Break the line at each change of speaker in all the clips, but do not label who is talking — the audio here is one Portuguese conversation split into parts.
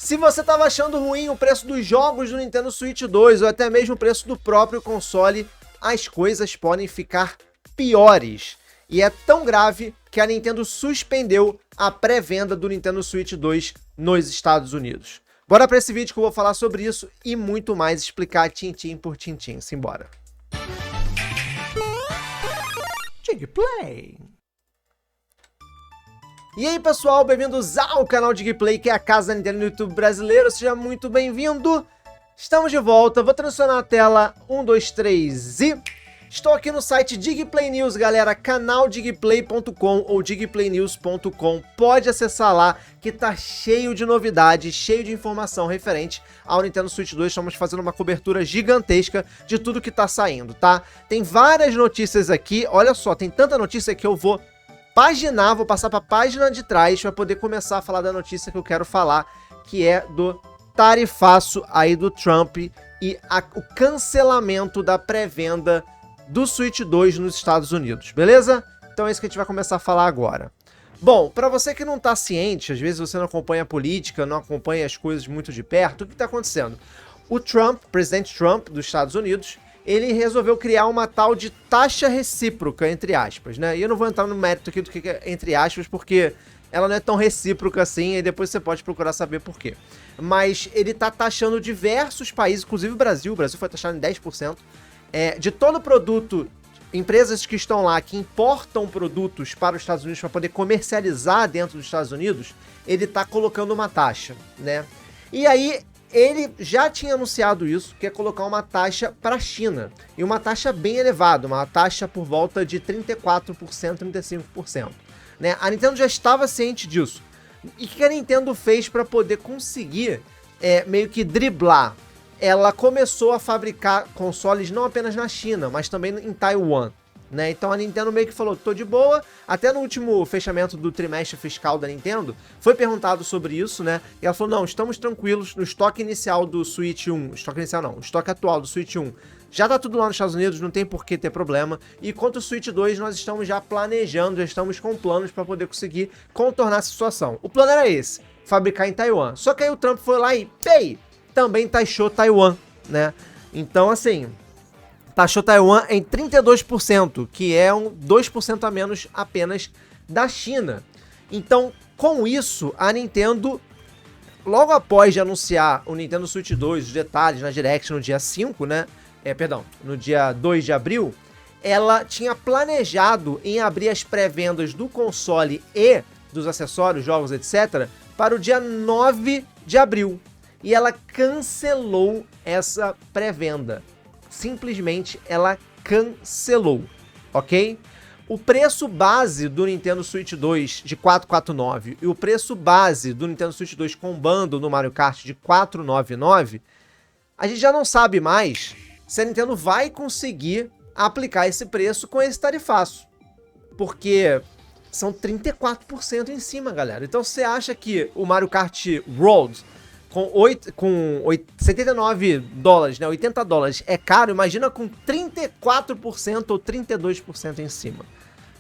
Se você estava achando ruim o preço dos jogos do Nintendo Switch 2 ou até mesmo o preço do próprio console, as coisas podem ficar piores. E é tão grave que a Nintendo suspendeu a pré-venda do Nintendo Switch 2 nos Estados Unidos. Bora para esse vídeo que eu vou falar sobre isso e muito mais, explicar tintim por tintim. Simbora. Digplay. E aí pessoal, bem-vindos ao canal Digplay, que é a casa da Nintendo no YouTube brasileiro. Seja muito bem-vindo. Estamos de volta, vou transicionar a tela 1, 2, 3 e... Estou aqui no site Digplay News, galera, canaldigplay.com ou digplaynews.com. Pode acessar lá, que tá cheio de novidades, cheio de informação referente ao Nintendo Switch 2. Estamos fazendo uma cobertura gigantesca de tudo que tá saindo, tá? Tem várias notícias aqui, olha só, tem tanta notícia que eu vou paginar, vou passar para a página de trás para poder começar a falar da notícia que eu quero falar, que é do tarifaço aí do Trump e o cancelamento da pré-venda do Switch 2 nos Estados Unidos, beleza? Então é isso que a gente vai começar a falar agora. Bom, para você que não tá ciente, às vezes você não acompanha a política, não acompanha as coisas muito de perto, o que tá acontecendo? O Trump, presidente Trump dos Estados Unidos, ele resolveu criar uma tal de taxa recíproca, entre aspas, né? E eu não vou entrar no mérito aqui do que é entre aspas, porque ela não é tão recíproca assim, e depois você pode procurar saber por quê. Mas ele tá taxando diversos países, inclusive o Brasil foi taxado em 10%, de todo produto, empresas que estão lá, que importam produtos para os Estados Unidos para poder comercializar dentro dos Estados Unidos, ele tá colocando uma taxa, né? E aí, ele já tinha anunciado isso, que é colocar uma taxa para a China, e uma taxa bem elevada, uma taxa por volta de 34%, 35%. Né? A Nintendo já estava ciente disso. E o que a Nintendo fez para poder conseguir meio que driblar? Ela começou a fabricar consoles não apenas na China, mas também em Taiwan. Né? Então a Nintendo meio que falou, tô de boa. Até no último fechamento do trimestre fiscal da Nintendo, foi perguntado sobre isso, né? E ela falou, não, estamos tranquilos, no estoque inicial do Switch 1, estoque inicial não, o estoque atual do Switch 1, já tá tudo lá nos Estados Unidos, não tem por que ter problema. E quanto ao Switch 2, nós estamos já planejando, já estamos com planos para poder conseguir contornar a situação. O plano era esse, fabricar em Taiwan. Só que aí o Trump foi lá e, também taxou Taiwan, né? Então, assim, taxou Taiwan em 32%, que é 2% a menos apenas da China. Então, com isso, a Nintendo, logo após de anunciar o Nintendo Switch 2, os detalhes na Direct no dia 5, né? No dia 2 de abril, ela tinha planejado em abrir as pré-vendas do console e dos acessórios, jogos, etc., para o dia 9 de abril. E ela cancelou essa pré-venda. Simplesmente ela cancelou, ok? O preço base do Nintendo Switch 2 de 449 e o preço base do Nintendo Switch 2 com bundle no Mario Kart de 499, a gente já não sabe mais se a Nintendo vai conseguir aplicar esse preço com esse tarifaço. Porque são 34% em cima, galera. Então você acha que o Mario Kart World com 79 dólares, né, 80 dólares é caro, imagina com 34% ou 32% em cima,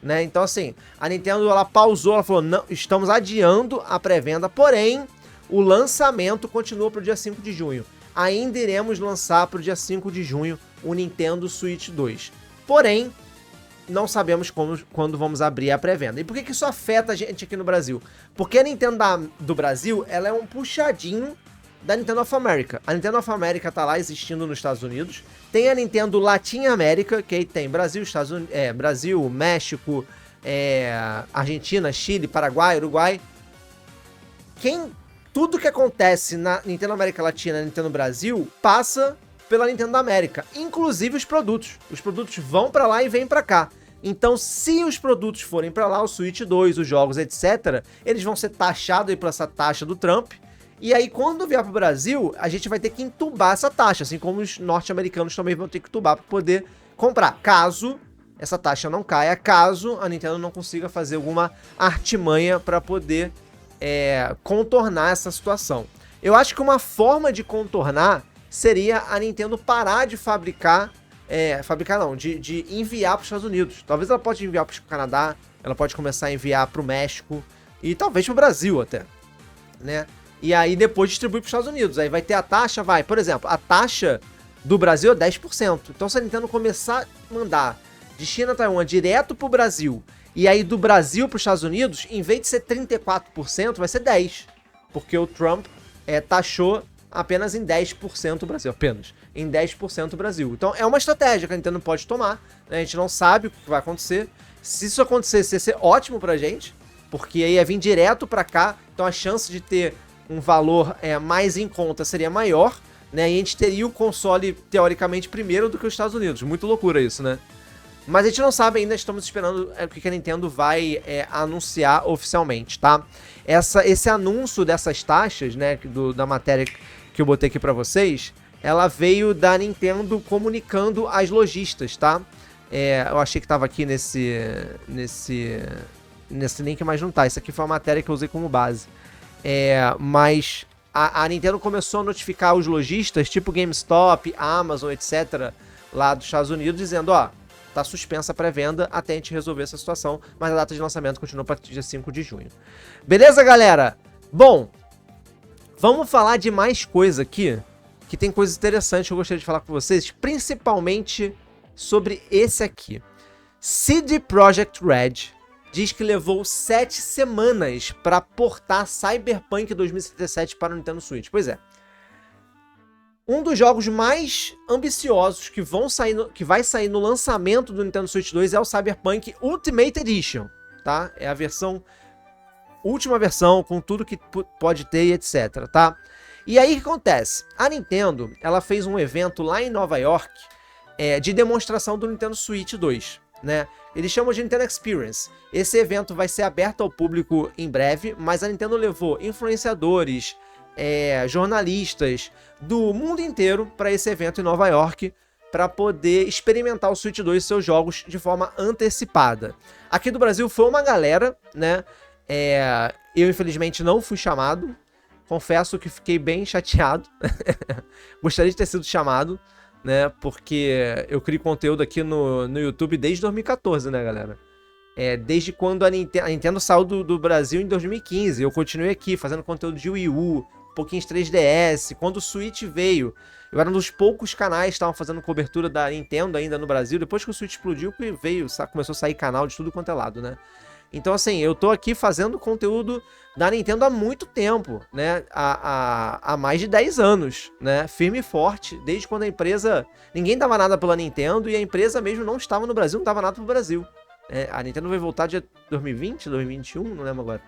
né? Então assim, a Nintendo ela pausou, ela falou, não, estamos adiando a pré-venda, porém, o lançamento continua para o dia 5 de junho. Ainda iremos lançar para o dia 5 de junho o Nintendo Switch 2. Porém, não sabemos quando vamos abrir a pré-venda. E por que isso afeta a gente aqui no Brasil? Porque a Nintendo do Brasil, ela é um puxadinho da Nintendo of America. A Nintendo of America tá lá existindo nos Estados Unidos. Tem a Nintendo Latin America, que aí tem Brasil, Brasil, México, Argentina, Chile, Paraguai, Uruguai. Tudo que acontece na Nintendo América Latina e Nintendo Brasil passa pela Nintendo da América, inclusive os produtos. Os produtos vão pra lá e vêm pra cá. Então, se os produtos forem pra lá, o Switch 2, os jogos, etc., eles vão ser taxados aí por essa taxa do Trump. E aí, quando vier pro Brasil, a gente vai ter que entubar essa taxa, assim como os norte-americanos também vão ter que entubar para poder comprar. Caso essa taxa não caia, caso a Nintendo não consiga fazer alguma artimanha para poder contornar essa situação. Eu acho que uma forma de contornar seria a Nintendo parar de de enviar para os Estados Unidos. Talvez ela pode enviar para o Canadá, ela pode começar a enviar para o México e talvez para o Brasil até, né? e aí depois distribui para os Estados Unidos. Aí vai ter a taxa, por exemplo, a taxa do Brasil é 10%. Então se a Nintendo começar a mandar de China a Taiwan direto pro Brasil, e aí do Brasil para os Estados Unidos, em vez de ser 34%, vai ser 10%. Porque o Trump taxou apenas em 10% o Brasil. Apenas em 10% o Brasil. Então é uma estratégia que a Nintendo pode tomar, né? A gente não sabe o que vai acontecer. Se isso acontecesse, ia ser ótimo pra gente, porque aí ia vir direto pra cá, então a chance de ter um valor mais em conta seria maior, né? E a gente teria o console, teoricamente, primeiro do que os Estados Unidos. Muito loucura isso, né? Mas a gente não sabe ainda, estamos esperando o que a Nintendo vai anunciar oficialmente, tá? Esse anúncio dessas taxas, né, da matéria que eu botei aqui pra vocês, ela veio da Nintendo comunicando às lojistas, tá? Eu achei que tava aqui nesse link, mas não tá. Isso aqui foi uma matéria que eu usei como base. Mas a Nintendo começou a notificar os lojistas, tipo GameStop, Amazon, etc., lá dos Estados Unidos, dizendo, ó, tá suspensa a pré-venda até a gente resolver essa situação, mas a data de lançamento continua para dia 5 de junho. Beleza, galera? Bom, vamos falar de mais coisa aqui, que tem coisas interessantes que eu gostaria de falar com vocês, principalmente sobre esse aqui. CD Projekt Red diz que levou 7 semanas para portar Cyberpunk 2077 para o Nintendo Switch. Pois é. Um dos jogos mais ambiciosos que vai sair no lançamento do Nintendo Switch 2 é o Cyberpunk Ultimate Edition, tá? É a última versão, com tudo que pode ter e etc, tá? E aí o que acontece? A Nintendo, ela fez um evento lá em Nova York de demonstração do Nintendo Switch 2, né? Eles chamam de Nintendo Experience. Esse evento vai ser aberto ao público em breve, mas a Nintendo levou influenciadores, jornalistas do mundo inteiro para esse evento em Nova York para poder experimentar o Switch 2 e seus jogos de forma antecipada. Aqui do Brasil foi uma galera, né? Eu infelizmente não fui chamado, confesso que fiquei bem chateado, gostaria de ter sido chamado, né? Porque eu crio conteúdo aqui no YouTube desde 2014, né, galera? Desde quando a Nintendo saiu do Brasil em 2015, eu continuei aqui fazendo conteúdo de Wii U, pouquinhos 3DS, quando o Switch veio. Eu era um dos poucos canais que estavam fazendo cobertura da Nintendo ainda no Brasil. Depois que o Switch explodiu, começou a sair canal de tudo quanto é lado, né? Então, assim, eu tô aqui fazendo conteúdo da Nintendo há muito tempo, né? Há mais de 10 anos, né? Firme e forte, desde quando a empresa... Ninguém dava nada pela Nintendo e a empresa mesmo não estava no Brasil, não dava nada pro Brasil. A Nintendo vai voltar dia 2020, 2021, não lembro agora.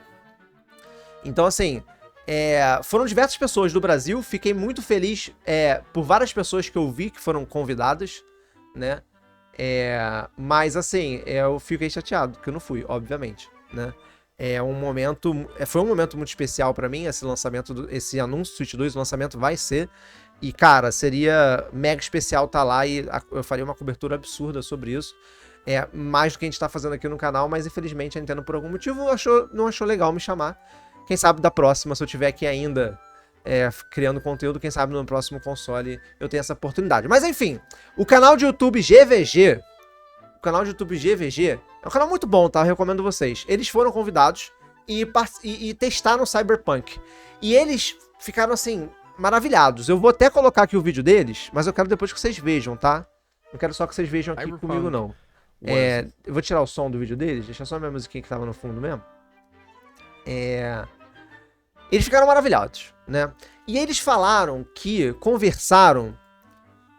Então, assim... foram diversas pessoas do Brasil, fiquei muito feliz por várias pessoas que eu vi que foram convidadas, né? Mas assim, eu fiquei chateado que eu não fui, obviamente, né? Foi um momento muito especial pra mim, esse lançamento, esse anúncio do Switch 2, o lançamento vai ser, e cara, seria mega especial estar lá e eu faria uma cobertura absurda sobre isso. Mais do que a gente tá fazendo aqui no canal, mas infelizmente a Nintendo por algum motivo não achou legal me chamar. Quem sabe da próxima, se eu tiver aqui ainda criando conteúdo, quem sabe no próximo console eu tenho essa oportunidade. Mas enfim, o canal de YouTube GVG, é um canal muito bom, tá? Eu recomendo vocês. Eles foram convidados e testaram Cyberpunk. E eles ficaram, assim, maravilhados. Eu vou até colocar aqui o vídeo deles, mas eu quero depois que vocês vejam, tá? Não quero só que vocês vejam aqui comigo, não. Eu vou tirar o som do vídeo deles, deixar só a minha musiquinha que tava no fundo mesmo. Eles ficaram maravilhados, né? E eles falaram que conversaram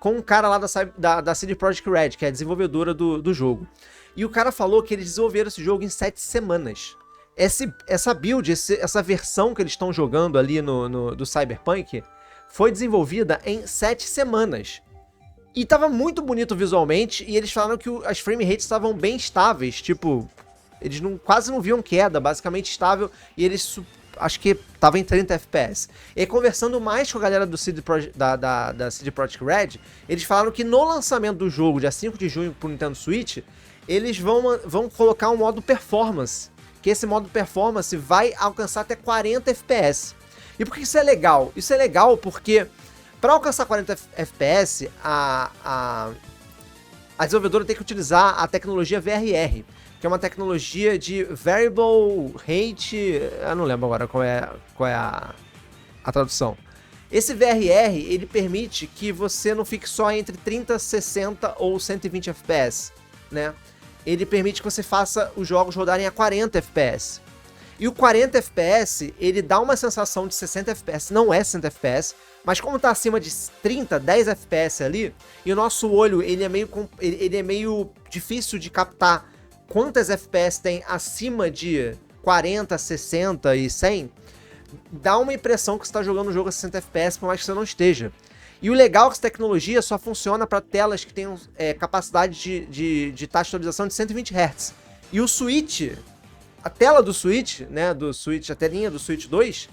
com um cara lá da CD Projekt Red, que é a desenvolvedora do jogo. E o cara falou que eles desenvolveram esse jogo em 7 semanas. Essa build, essa versão que eles estão jogando ali do Cyberpunk, foi desenvolvida em 7 semanas. E tava muito bonito visualmente, e eles falaram que as frame rates estavam bem estáveis, tipo... Eles quase não viam queda, basicamente estável, e eles acho que tava em 30 FPS. E aí, conversando mais com a galera do da CD Projekt Red, eles falaram que no lançamento do jogo, dia 5 de junho pro Nintendo Switch, eles vão colocar um modo performance, que esse modo performance vai alcançar até 40 FPS. E por que isso é legal? Isso é legal porque para alcançar 40 FPS, a desenvolvedora tem que utilizar a tecnologia VRR, que é uma tecnologia de Variable Rate, eu não lembro agora qual é a tradução. Esse VRR, ele permite que você não fique só entre 30, 60 ou 120 FPS, né? Ele permite que você faça os jogos rodarem a 40 FPS. E o 40 FPS, ele dá uma sensação de 60 FPS, não é 60 FPS, mas como tá acima de 30, 10 FPS ali, e o nosso olho, ele é meio difícil de captar quantas FPS tem acima de 40, 60 e 100, dá uma impressão que você está jogando um jogo a 60 FPS, por mais que você não esteja. E o legal é que essa tecnologia só funciona para telas que tenham capacidade de taxa de atualização de 120 Hz. E o Switch, a tela do Switch, né, a telinha do Switch 2,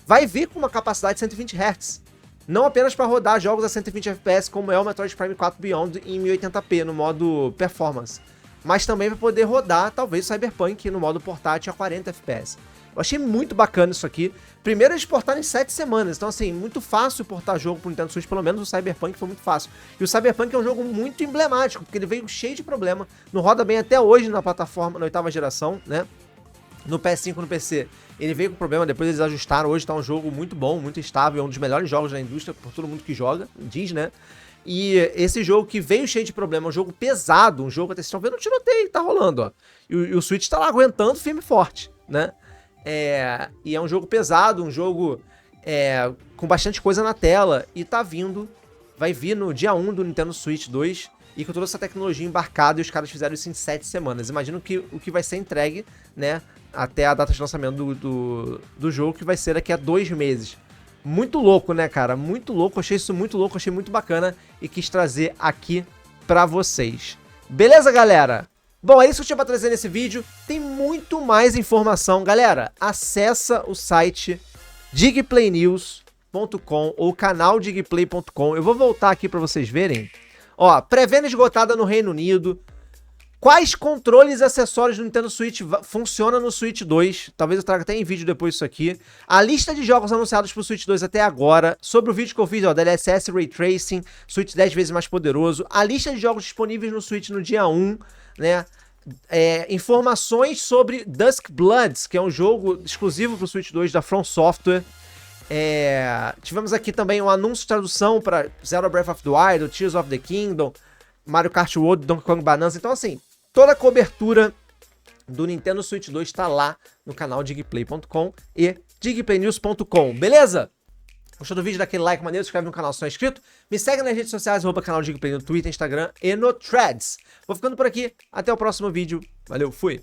vai vir com uma capacidade de 120 Hz. Não apenas para rodar jogos a 120 FPS, como é o Metroid Prime 4 Beyond em 1080p, no modo performance, mas também para poder rodar, talvez, o Cyberpunk no modo portátil a 40 FPS. Eu achei muito bacana isso aqui. Primeiro, eles portaram em 7 semanas. Então, assim, muito fácil portar jogo pro Nintendo Switch. Pelo menos o Cyberpunk foi muito fácil. E o Cyberpunk é um jogo muito emblemático, porque ele veio cheio de problema. Não roda bem até hoje na plataforma, na 8ª geração, né? No PS5 e no PC, ele veio com problema. Depois eles ajustaram. Hoje tá um jogo muito bom, muito estável. É um dos melhores jogos da indústria, por todo mundo que joga, diz, né? E esse jogo que veio cheio de problema, um jogo pesado, um jogo, até vocês estão vendo o tiroteio que tá rolando, ó. E o Switch tá lá aguentando firme e forte, né? E é um jogo pesado, um jogo com bastante coisa na tela. E tá vindo, vai vir no dia 1 do Nintendo Switch 2. E com toda essa tecnologia embarcada, e os caras fizeram isso em 7 semanas. Imagino que o que vai ser entregue, né, até a data de lançamento do jogo, que vai ser daqui a 2 meses. Muito louco, né, cara? Muito louco, achei isso muito louco, achei muito bacana e quis trazer aqui pra vocês. Beleza, galera? Bom, é isso que eu tinha pra trazer nesse vídeo. Tem muito mais informação. Galera, acessa o site digplaynews.com ou canal digplay.com. Eu vou voltar aqui pra vocês verem. Ó, pré-venda esgotada no Reino Unido. Quais controles e acessórios do Nintendo Switch funcionam no Switch 2? Talvez eu traga até em vídeo depois isso aqui. A lista de jogos anunciados pro Switch 2 até agora. Sobre o vídeo que eu fiz, ó, DLSS Ray Tracing, Switch 10 vezes mais poderoso. A lista de jogos disponíveis no Switch no dia 1, né? Informações sobre Dusk Bloods, que é um jogo exclusivo pro Switch 2 da From Software. Tivemos aqui também um anúncio de tradução para Zelda Breath of the Wild, Tears of the Kingdom, Mario Kart World, Donkey Kong Bonanza. Então, assim, toda a cobertura do Nintendo Switch 2 está lá no canal digplay.com e digplaynews.com, beleza? Gostou do vídeo? Dá aquele like maneiro, se inscreve no canal se não é inscrito. Me segue nas redes sociais, @canal Digplay no Twitter, Instagram e no Threads. Vou ficando por aqui, até o próximo vídeo. Valeu, fui!